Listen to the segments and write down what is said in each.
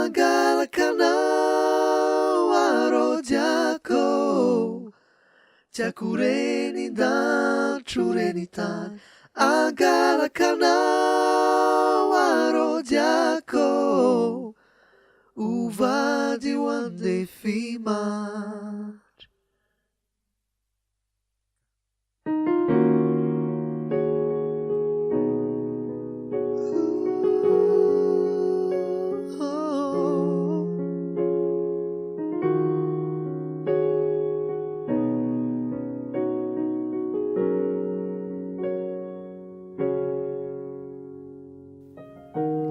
Angalakanao arodiako Tiakurenidan trurenitan Angalakanao arodiako Uvadi wande fimat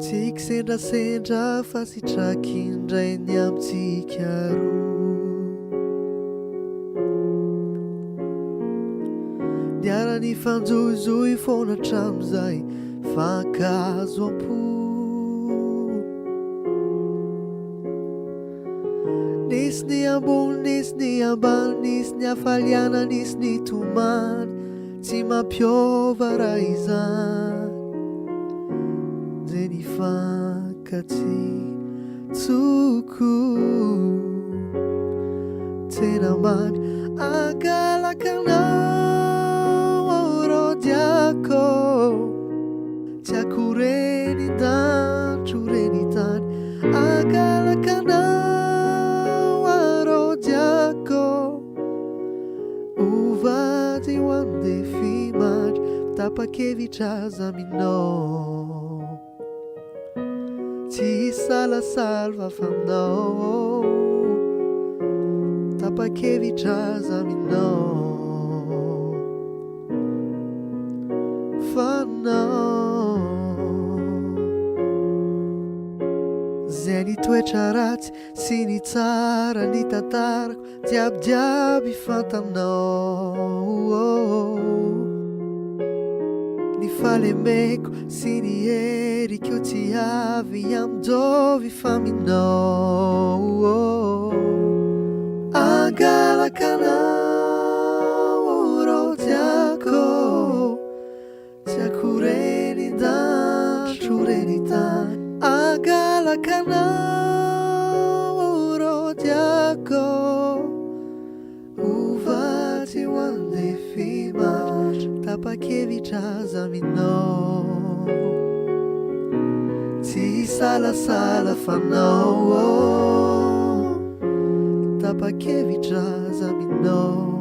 Tsika sendra fa sitraky indray ny amintsika roa Niara ny fanjohijohy foana hatramizay fankazo am-po Nisy ny ambony, nisy ny ambany, nisy ny hafaliana, nisy ny tomany Tsy mampiova raha izany Zay ny fankatsy tsoko Tena mamy Angalakanao arodiako Tiako renidan trorenitany Angalakanao arodiako Uvady wande fimatry Tapakevitra zaminao Tsy salasala vafanao Tapakevitra zaminao Fanao Zay ny toetra ratsy sy ny tsara ny tantarako Diabidiaby fantanao Ny falemeko sy ny heriko tsy avy amindovy faminao Angalakanao arodiako Tiako renidan trorenitany Angalakanao arodiako Uvady wande fimatry Tapakevitra zaminao Tsy salasala fanao Tapakevitra zaminao